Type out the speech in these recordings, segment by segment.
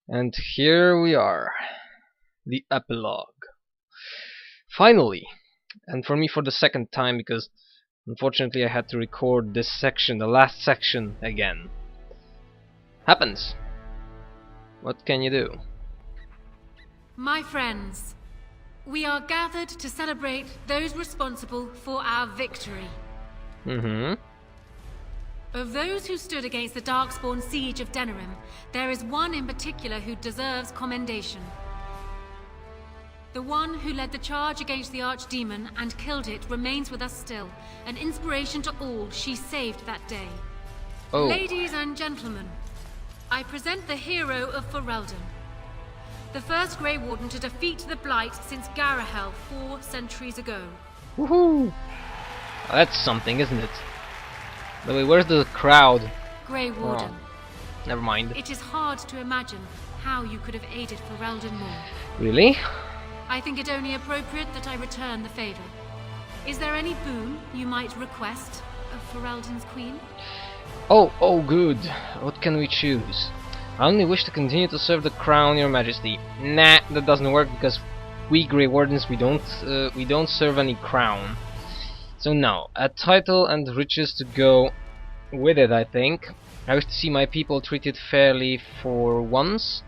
And here we are, the epilogue. Finally, and for me for the second time, because unfortunately I had to record this section, the last section, again. Happens. What can you do? My friends, we are gathered to celebrate those responsible for our victory. Of those who stood against the Darkspawn siege of Denerim, there is one in particular who deserves commendation. The one who led the charge against the Archdemon and killed it remains with us still, an inspiration to all she saved that day. Oh. Ladies and gentlemen, I present the hero of Ferelden, the first Grey Warden to defeat the Blight since Garahel 4 centuries ago. Woohoo! That's something, isn't it? By the way, where's the crowd? Grey Warden. Oh, never mind. It is hard to imagine how you could have aided Ferelden more. Really? I think it only appropriate that I return the favor. Is there any boon you might request of Ferelden's queen? Oh, good. What can we choose? I only wish to continue to serve the crown, your majesty. Nah, that doesn't work because we Grey Wardens, we don't serve any crown. So no, a title and riches to go with it, I think. I wish to see my people treated fairly for once.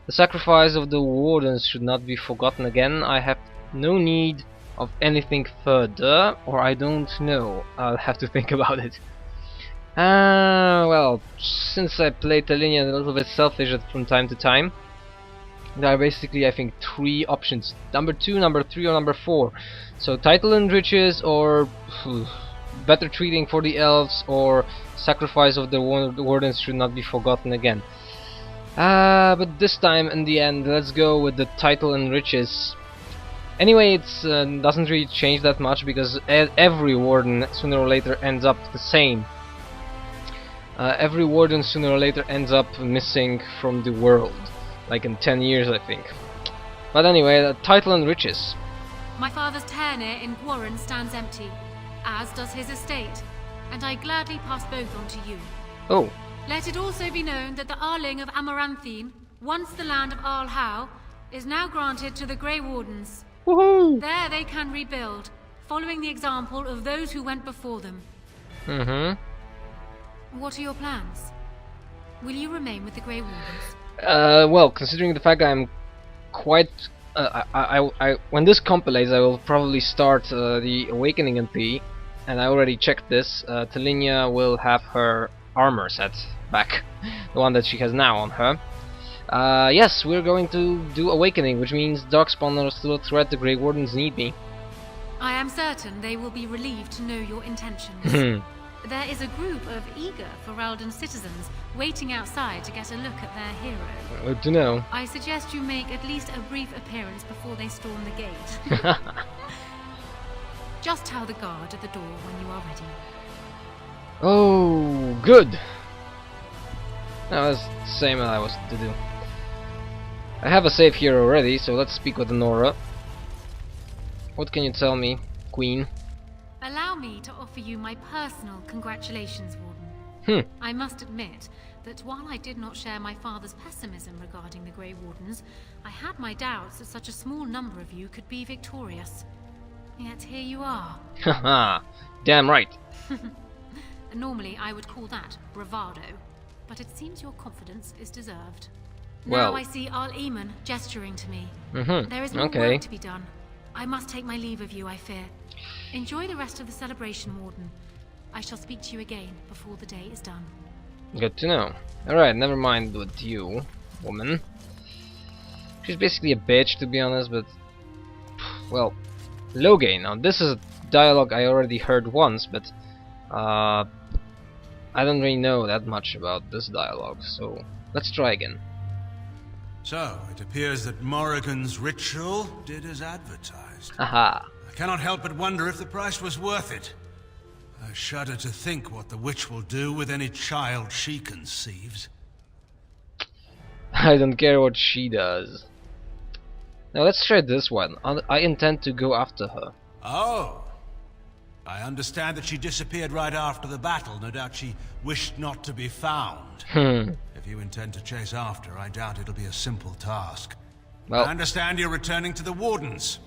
The sacrifice of the wardens should not be forgotten again. I have no need of anything further, or I don't know. I'll have to think about it. Well, since I play Talinia a little bit selfish from time to time, there are basically, I think, 3 options. Number 2, number 3, or number 4. So title and riches, or better treating for the elves, or sacrifice of the wardens should not be forgotten again. But this time, in the end, let's go with the title and riches. Anyway, it doesn't really change that much, because every warden sooner or later ends up the same. Every warden sooner or later ends up missing from the world. Like in 10 years, I think. But anyway, the title and riches. My father's Tairnir in Warden stands empty, as does his estate, and I gladly pass both on to you. Oh. Let it also be known that the Arling of Amaranthine, once the land of Arlhow, is now granted to the Grey Wardens. Woohoo! There they can rebuild, following the example of those who went before them. What are your plans? Will you remain with the Grey Wardens? Well, considering the fact that I'm quite... when this compilates, I will probably start the Awakening MP, and I already checked this. Talinia will have her armor set back, the one that she has now on her. Yes, we're going to do Awakening, which means Darkspawn are still a threat. The Grey Wardens need me. I am certain they will be relieved to know your intentions. There is a group of eager Ferelden citizens waiting outside to get a look at their hero. Good to know. I suggest you make at least a brief appearance before they storm the gate. Just tell the guard at the door when you are ready. Oh, good. That was the same as I was to do. I have a save here already, so let's speak with Nora. What can you tell me, Queen? Allow me to offer you my personal congratulations, Warden. I must admit that while I did not share my father's pessimism regarding the Grey Wardens, I had my doubts that such a small number of you could be victorious. Yet here you are. Haha, damn right. Normally I would call that bravado, but it seems your confidence is deserved. Well. Now I see Arl-Eamon gesturing to me. There is more work to be done. I must take my leave of you, I fear. Enjoy the rest of the celebration, Warden. I shall speak to you again before the day is done. Good to know. Alright, never mind with you, woman. She's basically a bitch, to be honest, but... Well, Logain. Now, this is a dialogue I already heard once, but... I don't really know that much about this dialogue, so... Let's try again. So, it appears that Morrigan's ritual did as advertised. Haha. I cannot help but wonder if the price was worth it. I shudder to think what the witch will do with any child she conceives. I don't care what she does. Now let's try this one. I intend to go after her. Oh. I understand that she disappeared right after the battle. No doubt she wished not to be found. If you intend to chase after her, I doubt it'll be a simple task. Well, I understand you're returning to the Wardens,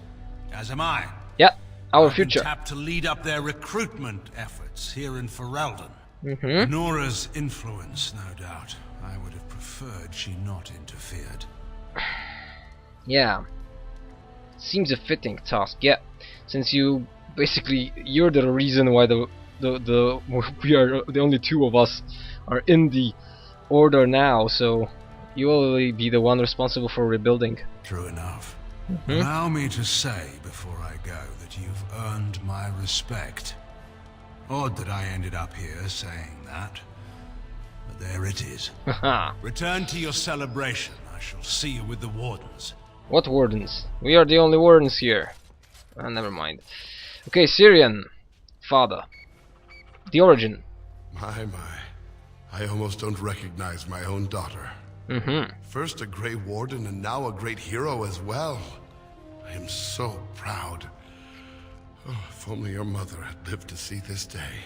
as am I. yeah, our I've been future. tapped to lead up their recruitment efforts here in Ferelden. Mm-hmm. Nora's influence, no doubt. I would have preferred she not interfered. Yeah, seems a fitting task. Yeah, since you're the reason why we are the only two of us are in the order now. So you will be the one responsible for rebuilding. True enough. Allow me to say before I go that you've earned my respect. Odd that I ended up here saying that, but there it is. Haha. Return to your celebration. I shall see you with the Wardens. What Wardens? We are the only Wardens here. Never mind. Okay, Syrian. Father. The origin. My. I almost don't recognize my own daughter. First a Grey Warden and now a great hero as well. I am so proud. Oh, if only your mother had lived to see this day.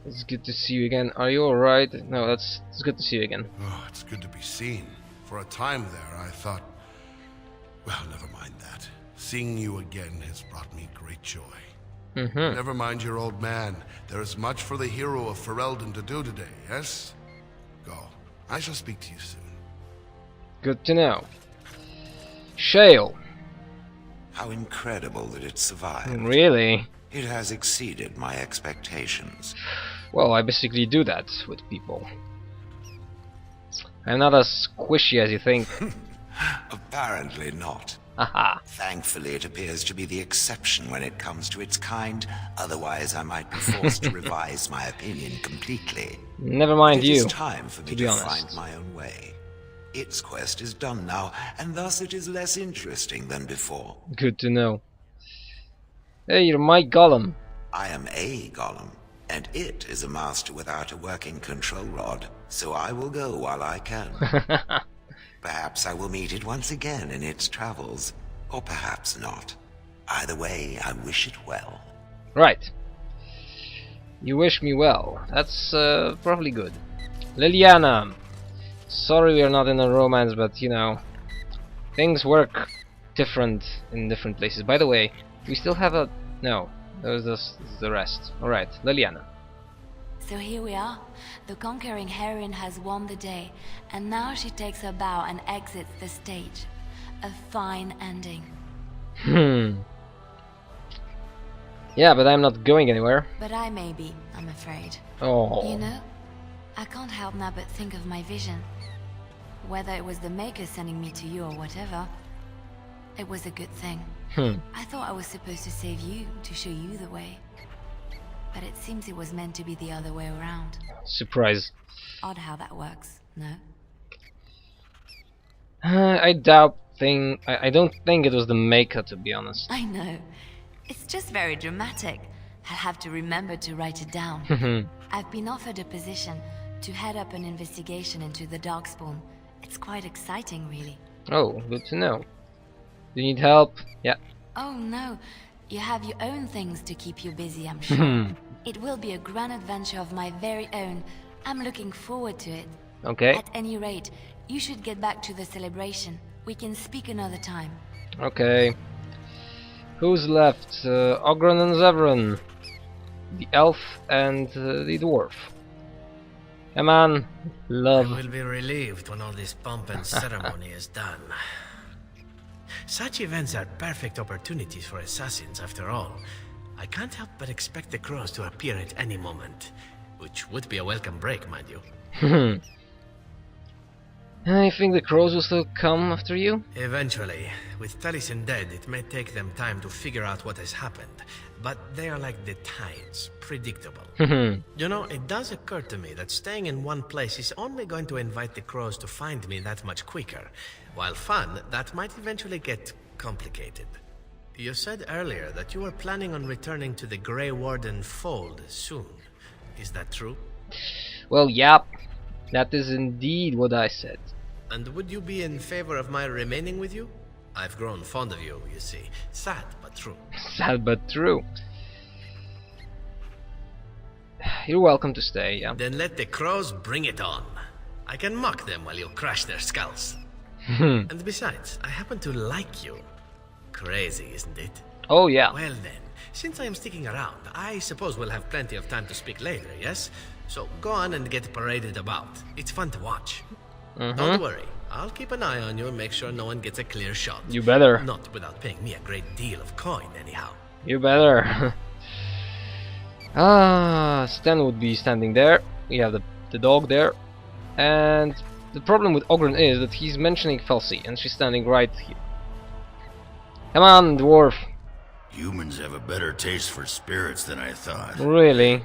It's good to see you again. Are you alright? No, it's good to see you again. Oh, it's good to be seen. For a time there, I thought... Well, never mind that. Seeing you again has brought me great joy. Never mind your old man. There is much for the hero of Ferelden to do today, yes? Go. I shall speak to you soon. Good to know. Shale. How incredible that it survived. Really? It has exceeded my expectations. Well, I basically do that with people. I'm not as squishy as you think. Apparently not. Haha. Thankfully, it appears to be the exception when it comes to its kind. Otherwise, I might be forced to revise my opinion completely. Never mind It you. is time for me to be to honest. find my own way. Its quest is done now, and thus it is less interesting than before. Good to know. Hey, you're my golem. I am a golem, and it is a master without a working control rod, so I will go while I can. Perhaps I will meet it once again in its travels, or perhaps not. Either way, I wish it well. Right. You wish me well. That's probably good. Liliana. Sorry we are not in a romance, but you know, things work different in different places. By the way, we still have a... No, there's the rest. Alright, Liliana. So here we are. The conquering heroine has won the day, and now she takes her bow and exits the stage. A fine ending. Yeah, but I'm not going anywhere. But I may be, I'm afraid. Oh. You know, I can't help now but think of my vision. Whether it was the Maker sending me to you or whatever, it was a good thing. I thought I was supposed to save you, to show you the way. But it seems it was meant to be the other way around. Surprise. Odd how that works, no? I don't think it was the Maker, to be honest. I know. It's just very dramatic. I'll have to remember to write it down. I've been offered a position to head up an investigation into the Darkspawn. It's quite exciting, really. Oh, good to know. Do you need help? Yeah. Oh no, you have your own things to keep you busy, I'm sure. It will be a grand adventure of my very own. I'm looking forward to it. Okay. At any rate, you should get back to the celebration. We can speak another time. Okay. Who's left? Ogren and Zevran. The elf and the dwarf. Come on, love. I will be relieved when all this pomp and ceremony is done. Such events are perfect opportunities for assassins, after all. I can't help but expect the crows to appear at any moment, which would be a welcome break, mind you. I think the crows will still come after you. Eventually. With Taliesin dead, it may take them time to figure out what has happened, but they are like the tides, predictable. You know, it does occur to me that staying in one place is only going to invite the crows to find me that much quicker. While fun, that might eventually get complicated. You said earlier that you were planning on returning to the Grey Warden fold soon. Is that true? Well, yep. That is indeed what I said. And would you be in favor of my remaining with you? I've grown fond of you, you see. Sad, but true. Sad but true. You're welcome to stay, yeah. Then let the crows bring it on. I can mock them while you crush their skulls. And besides, I happen to like you. Crazy, isn't it? Oh, yeah. Well then, since I am sticking around, I suppose we'll have plenty of time to speak later, yes? So go on and get paraded about. It's fun to watch. Don't worry, I'll keep an eye on you and make sure no one gets a clear shot. You better. Not without paying me a great deal of coin, anyhow. You better. Stan would be standing there. We have the dog there. And the problem with Ogren is that he's mentioning Felsi, and she's standing right here. Come on, dwarf. Humans have a better taste for spirits than I thought. Really?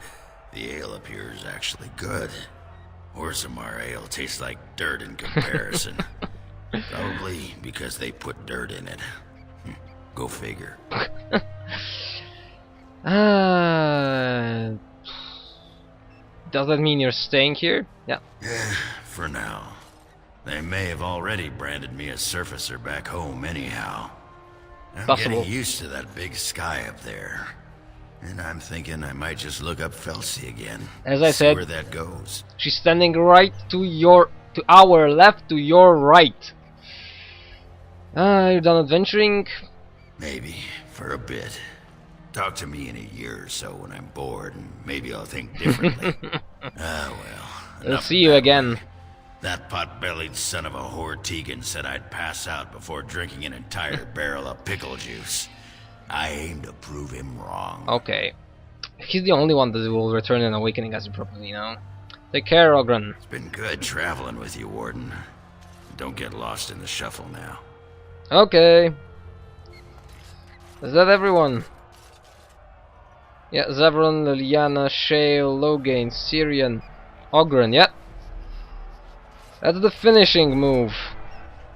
The ale up here is actually good. Orzammar ale tastes like dirt in comparison. Probably because they put dirt in it. Go figure. Does that mean you're staying here? Yeah. For now. They may have already branded me a surfacer back home anyhow. I'm Possible. getting used to that big sky up there. And I'm thinking I might just look up Felsi again. As I see said, where that goes. She's standing right to our left, to your right. You're done adventuring? Maybe, for a bit. Talk to me in a year or so when I'm bored, and maybe I'll think differently. Well. We'll see you again. That pot-bellied son of a whore Tegan said I'd pass out before drinking an entire barrel of pickle juice. I aim to prove him wrong. Okay. He's the only one that will return an awakening as you probably know. Take care, Ogren. It's been good traveling with you, Warden. Don't get lost in the shuffle now. Okay. Is that everyone? Yeah, Zevron, Liliana, Shale, Logain, Syrian, Ogren, yeah. That's the finishing move.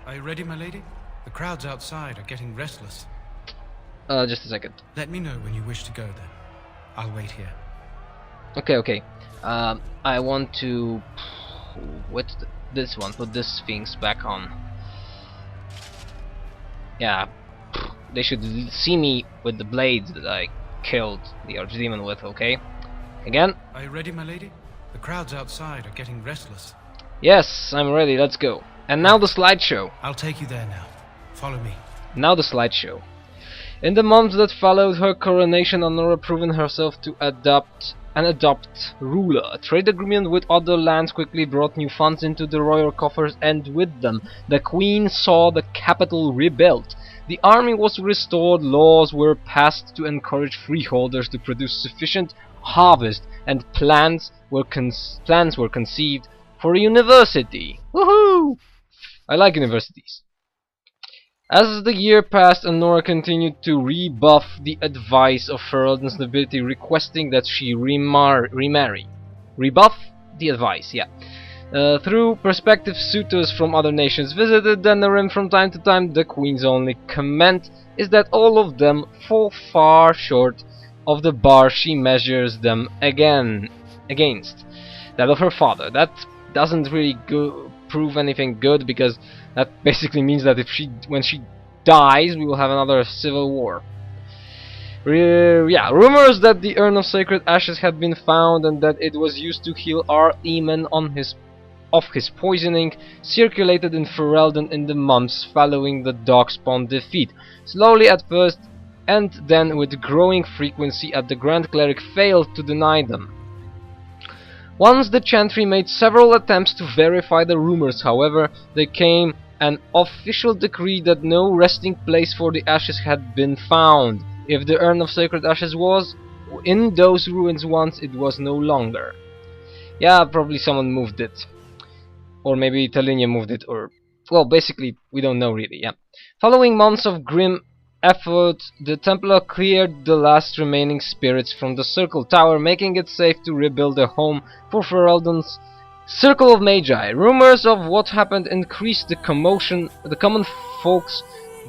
Are you ready, my lady? The crowds outside are getting restless. Just a second. Let me know when you wish to go then. I'll wait here. Okay. I want to... What's this one? Put this Sphinx back on. Yeah. They should see me with the blades that I killed the Archdemon with, okay? Again? Are you ready, my lady? The crowds outside are getting restless. Yes, I'm ready, let's go. And now the slideshow. I'll take you there now. Follow me. Now the slideshow. In the months that followed her coronation, Honora proven herself to adopt ruler. A trade agreement with other lands quickly brought new funds into the royal coffers, and with them, the queen saw the capital rebuilt. The army was restored, laws were passed to encourage freeholders to produce sufficient harvest, and plans were conceived for a university. Woohoo! I like universities. As the year passed, Honora continued to rebuff the advice of Ferelden's nobility, requesting that she remarry. Rebuff the advice, yeah. Through prospective suitors from other nations visited Denerim from time to time, the Queen's only comment is that all of them fall far short of the bar she measures them against. That of her father. That doesn't really prove anything good, because that basically means that when she dies, we will have another civil war. Rumors that the Urn of Sacred Ashes had been found and that it was used to heal Archdemon of his poisoning circulated in Ferelden in the months following the Darkspawn defeat. Slowly at first, and then with growing frequency, as the Grand Cleric failed to deny them. Once the Chantry made several attempts to verify the rumors, however, there came an official decree that no resting place for the ashes had been found. If the Urn of Sacred Ashes was in those ruins once, it was no longer. Yeah, probably someone moved it. Or maybe Talinia moved it, or... well, basically, we don't know really, yeah. Following months of grim effort, the Templar cleared the last remaining spirits from the Circle Tower, making it safe to rebuild a home for Ferelden's Circle of Magi. Rumors of what happened increased the commotion, the common folks'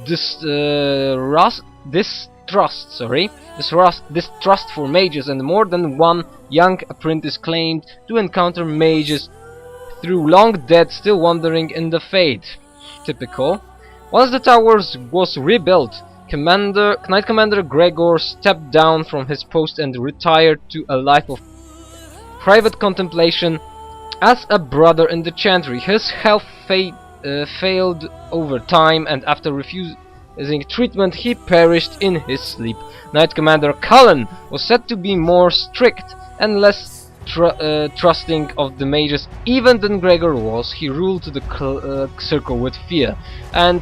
distrust for mages, and more than one young apprentice claimed to encounter mages through long dead, still wandering in the fade. Typical. Once the tower was rebuilt, Knight Commander Gregor stepped down from his post and retired to a life of private contemplation as a brother in the chantry. His health failed over time, and after refusing treatment, he perished in his sleep. Knight Commander Cullen was said to be more strict and less trusting of the mages even than Gregor was. He ruled the circle with fear, and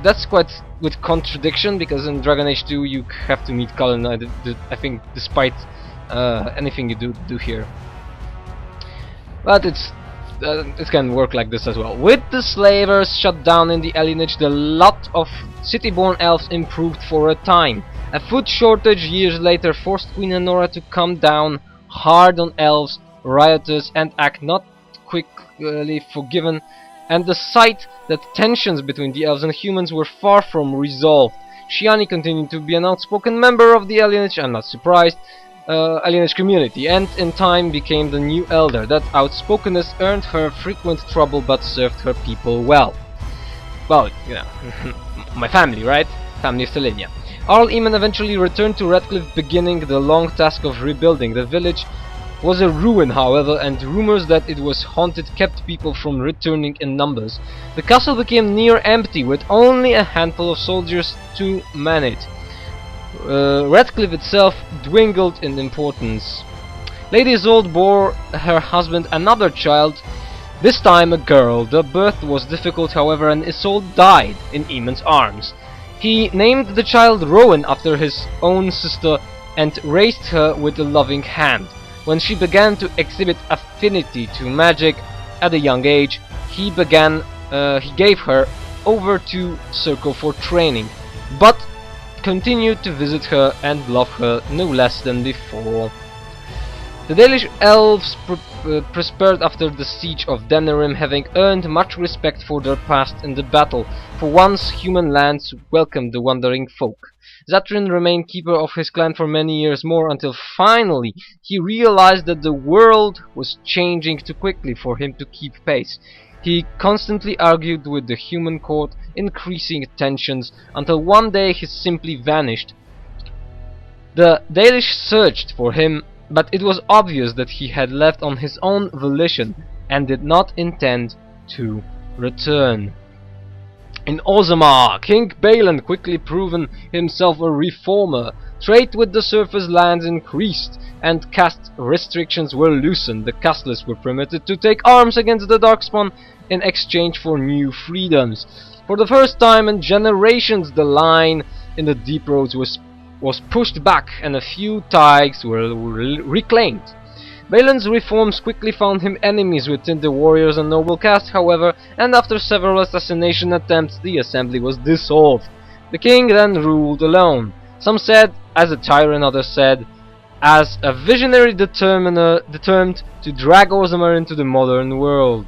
that's quite with contradiction, because in Dragon Age 2 you have to meet Cullen, I think, despite anything you do here. But it can work like this as well. With the slavers shut down in the alienage, the lot of city-born elves improved for a time. A food shortage years later forced Queen Anora to come down hard on elves, rioters, and act not quickly forgiven, and the sight that tensions between the elves and humans were far from resolved. Shiani continued to be an outspoken member of the alienage, I'm not surprised, alienage community, and in time became the new elder. That outspokenness earned her frequent trouble but served her people well. Well, you know, my family, right? Family of Selenia. Arl Eamon eventually returned to Redcliffe, beginning the long task of rebuilding. The village was a ruin, however, and rumors that it was haunted kept people from returning in numbers. The castle became near empty, with only a handful of soldiers to man it. Redcliffe itself dwindled in importance. Lady Isolde bore her husband another child, this time a girl. The birth was difficult, however, and Isolde died in Eamon's arms. He named the child Rowan after his own sister and raised her with a loving hand. When she began to exhibit affinity to magic at a young age, he gave her over to Circle for training, but continued to visit her and love her no less than before. The Dalish elves prospered after the siege of Denerim, having earned much respect for their past in the battle. For once, human lands welcomed the wandering folk. Zatrin remained keeper of his clan for many years more, until finally he realized that the world was changing too quickly for him to keep pace. He constantly argued with the human court, increasing tensions, until one day he simply vanished. The Dalish searched for him, but it was obvious that he had left on his own volition and did not intend to return. In Orzammar, King Balin quickly proven himself a reformer. Trade with the surface lands increased, and caste restrictions were loosened. The casteless were permitted to take arms against the Darkspawn in exchange for new freedoms. For the first time in generations, the line in the deep roads was pushed back, and a few tithes were reclaimed. Balin's reforms quickly found him enemies within the warriors and noble caste, however, and after several assassination attempts, the assembly was dissolved. The king then ruled alone. Some said as a tyrant, others said as a visionary determined to drag Orzammar into the modern world.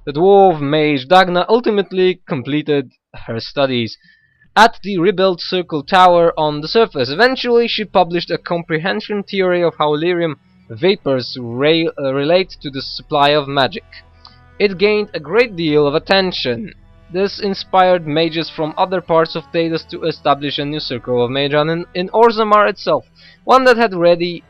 The dwarf mage Dagna ultimately completed her studies at the rebuilt Circle Tower on the surface. Eventually she published a comprehensive theory of how lyrium vapors relate to the supply of magic. It gained a great deal of attention. This inspired mages from other parts of Tados to establish a new circle of mages in Orzammar itself, one that had ready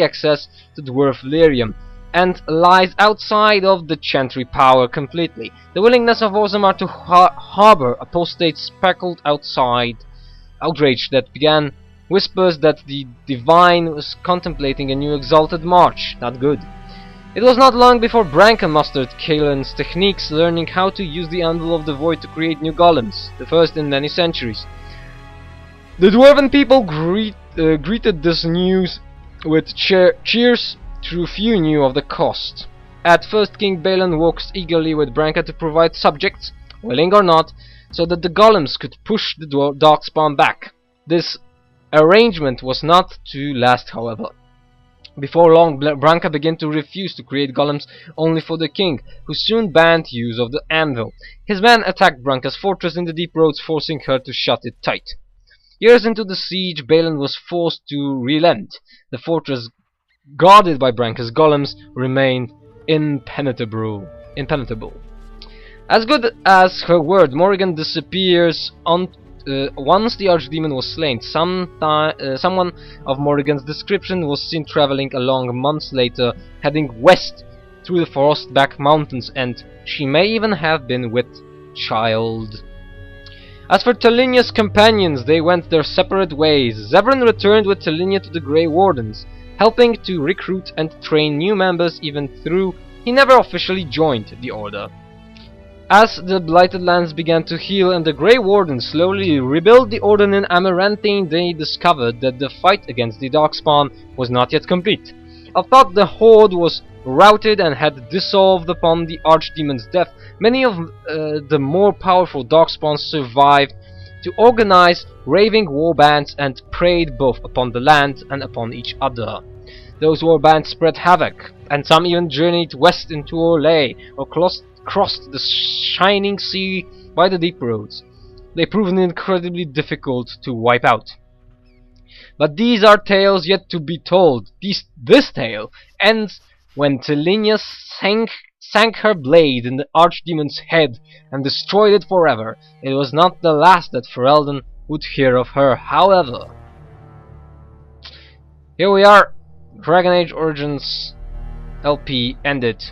access to dwarf lyrium, and lies outside of the chantry power completely. The willingness of Orzammar to harbor apostates speckled outrage that began whispers that the Divine was contemplating a new exalted march. Not good. It was not long before Branka mastered Kaelin's techniques, learning how to use the Anvil of the Void to create new golems, the first in many centuries. The dwarven people greeted this news with cheers, though few knew of the cost. At first, King Balin worked eagerly with Branka to provide subjects, willing or not, so that the golems could push the Darkspawn back. This arrangement was not to last, however. Before long, Branka began to refuse to create golems only for the king, who soon banned use of the anvil. His men attacked Branka's fortress in the deep roads, forcing her to shut it tight. Years into the siege, Balin was forced to relent. The fortress, guarded by Branka's golems, remained impenetrable. As good as her word, Morrigan disappears on once the Archdemon was slain. Someone of Morrigan's description was seen traveling along months later, heading west through the Frostback Mountains, and she may even have been with child. As for Talinia's companions, they went their separate ways. Zevran returned with Talinia to the Grey Wardens, helping to recruit and train new members even though he never officially joined the Order. As the Blighted Lands began to heal and the Grey Wardens slowly rebuilt the Order in Amaranthine, they discovered that the fight against the Darkspawn was not yet complete. Although the Horde was routed and had dissolved upon the Archdemon's death, many of the more powerful Darkspawns survived to organize raving warbands and preyed both upon the land and upon each other. Those warbands spread havoc, and some even journeyed west into Orlais, or crossed the shining sea by the deep roads. They proved incredibly difficult to wipe out. But these are tales yet to be told. This tale ends when Talinia sank her blade in the Archdemon's head and destroyed it forever. It was not the last that Ferelden would hear of her, however. Here we are, Dragon Age Origins LP ended.